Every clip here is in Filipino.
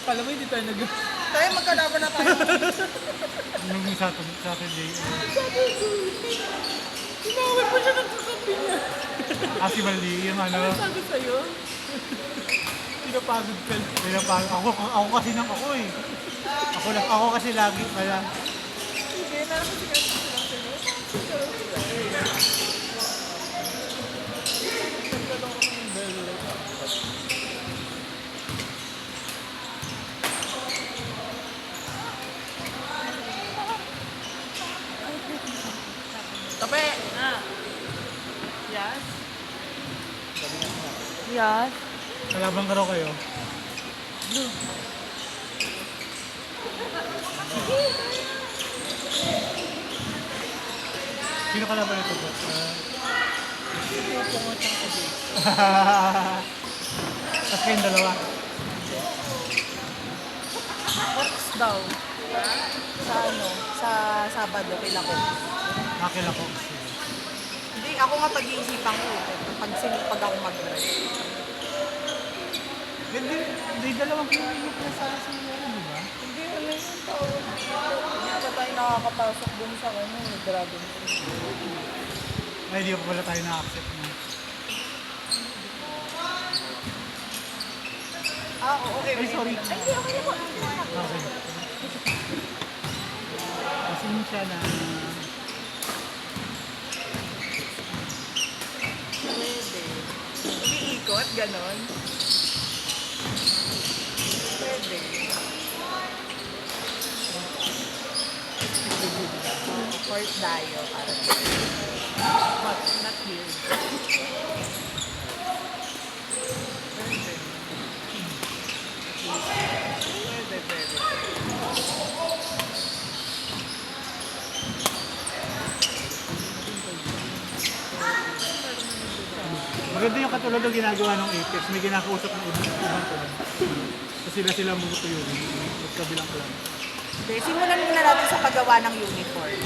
Kala mo hindi tayo Tayo magkalaban na tayo. Nung Saturday. Tinawag mo siya ng kakampi niya. Si Mali, yung ano. Ano sabi sa'yo? Pinapagod ka. Ako kasi nang ako eh. Ako kasi lagi kaya. Sige, nalang kasi kasi sila sa'yo. Tape! Yes? Yes. Kalaban ka raw kayo. Sino kalaban ito po? Tapos kayong dalawa. Works daw. Sa ano? Sa Sabado, kailan ko. Nakila ko. Hindi, ako nga pag-iisipan ko. Pag ako mag-drive. Hindi dalawang kilometer na sa sila, di ba? Hindi, wala yung tawag. Hindi pa tayo nakakapasok dun sa ano, Dragon Fruit. Ay, di pa pala tayo na-accept na. Okay. Ay, sorry. Ay, hindi, okay na po. Okay. Pasensya na. Pwede. Umiikot, ganon. Pwede. Fourth tayo. But not here. Pwede. Maganda yung katulad ng ginagawa ng Apex. May kinakausap ng ibang clan. So sila magtutuyo rin. Magkabilang clan. Okay, simulan muna natin sa paggawa ng uniform.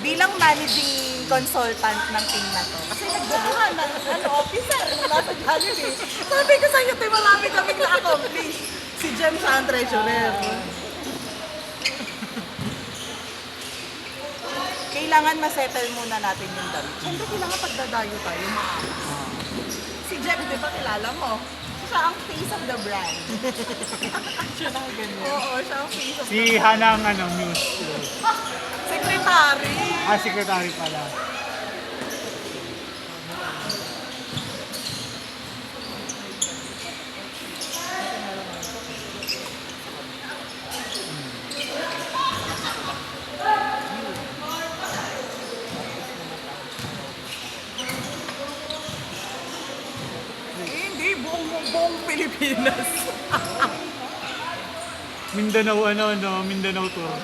Bilang managing consultant ng team na to, kasi nagdaan ng officer nasa Jollibee. Sabi ko sa iyo, marami kaming na-accomplish. Si Jem siya ang treasurer. Kailangan masettle muna natin yung damit. Siyempre, kailangan pagdadayo tayo, Si Jem, di ba kilala mo? Siya ang face of the brand. Siya na ganyan. Oo, siya ang face of the Si Hana ang news. secretary. Secretary pala. Hindi, buong Pilipinas. Mindanao Mindanao tour.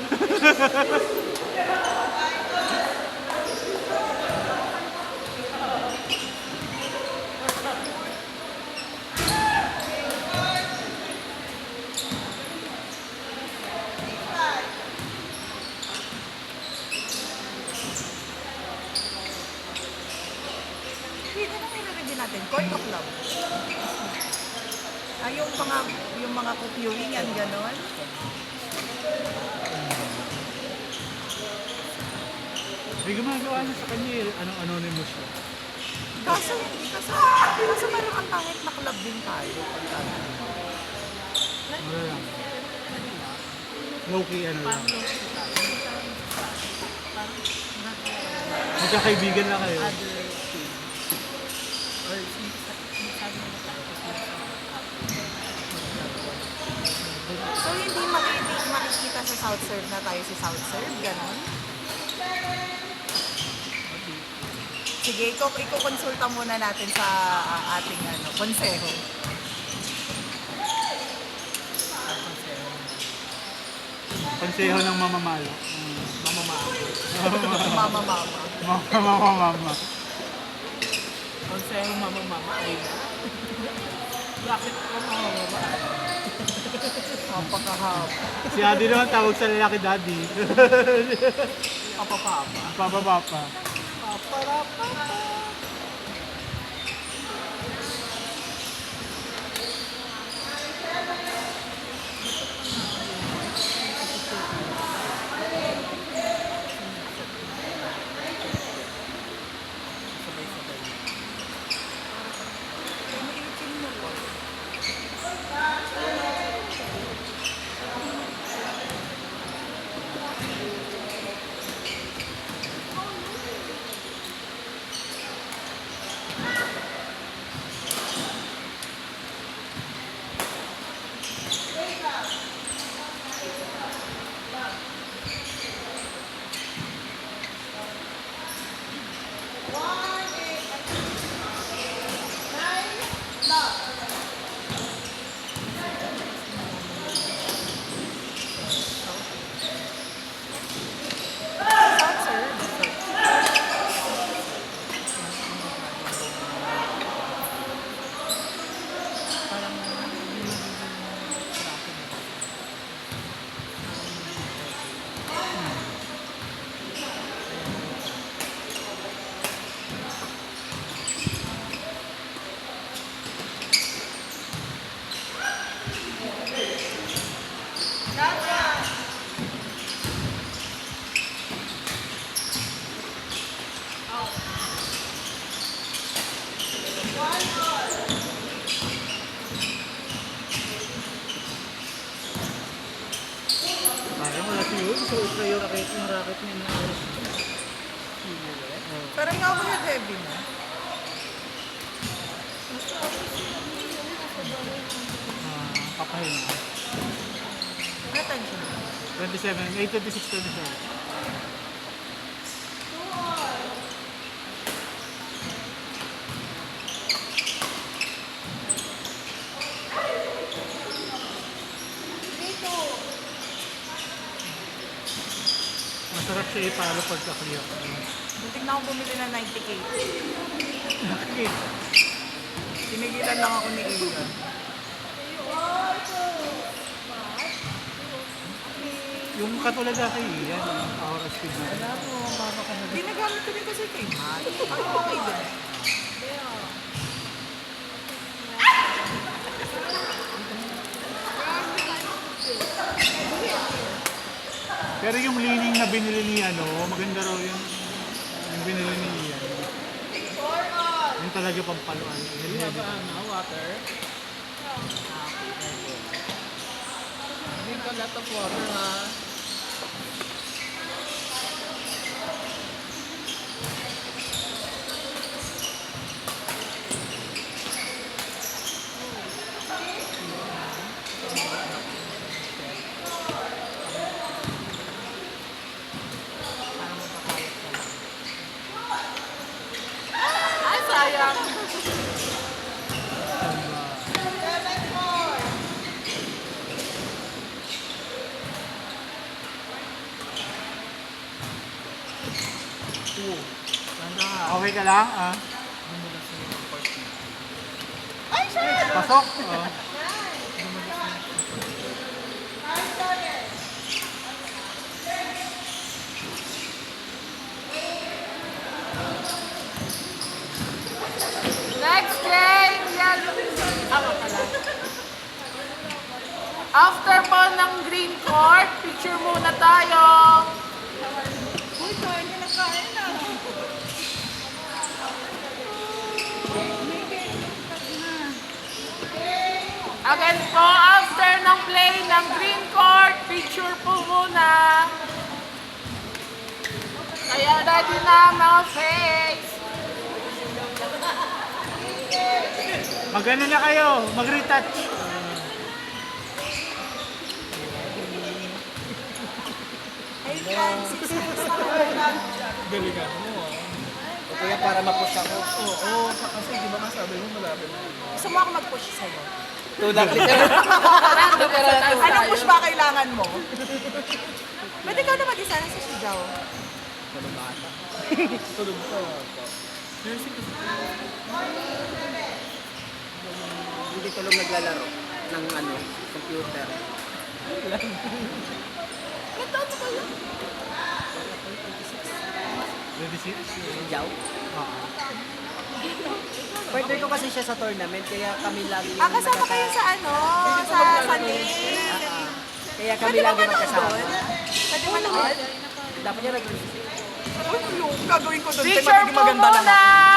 Hindi na nire-review natin. Court of Love. Yung mga kukyuing yan, gano'n. May gumagawa na sa kanya eh. Anonymous siya. Kaso hindi kasi parang ang pangit na club din tayo. Wala lang. Low-key lang. Magkakaibigan lang kayo. So hindi makikita sa South Serve na tayo si South Serve, gano'n? Sige, iko-konsulta muna natin sa ating konseho. Konseho ng mamamalo. Mama. Mamamama. Konseho mama ay bakit ko mama? Napakahaba. Si Adi naman tawag sa lalaki daddy. Papa. Papa. ultra yung racket niya na oras. Pero nga ako heavy mo. Papahinga. Ano tension mo? 27, 8:26, 27. Masarap siya ipalo pagka-clear. Muntik na akong bumili ng 90K. Okay. Tinigilan lang ako ni Ian. Yung katulad na kay Ian, yung aura speed na. Ginagamit ko din kasi kay Matt. Bakit okay din? Pero yung leaning na binili ni maganda raw yung binili ni Ian. Yung talaga pampaluan. Water? Drink a lot of water, ha? Ay, sayang! Okay ka lang? Pasok? Next game! Yan! Tama pala. After po ng green court, picture muna tayo. Uy, kain ka na kain na. Again po, after ng play ng green court, picture po muna. Kaya ready na mga face. Mag-ano na kayo? Mag-retouch. Hey, Francis, Galingan mo. Kaya para ma-push ako. Oo, kasi di ba masabi mo malapit na. gusto mo ako mag-push sa'yo? Tulak literal. Anong push ba kailangan mo? Ba't ikaw na mag-isa na sa Sigaw? Tulog ko. Hindi tulog naglalaro ng computer. Ready sis? Jaw. Partner ko kasi siya sa tournament, kaya kami lagi yung Kasama kayo sa sa Sunday. Kaya kami Pwede ba lagi manood magkasama. doon? Pwede manood? Dapat niya nag Ano yung gagawin ko doon? Picture Magiging po maganda lang muna. ako.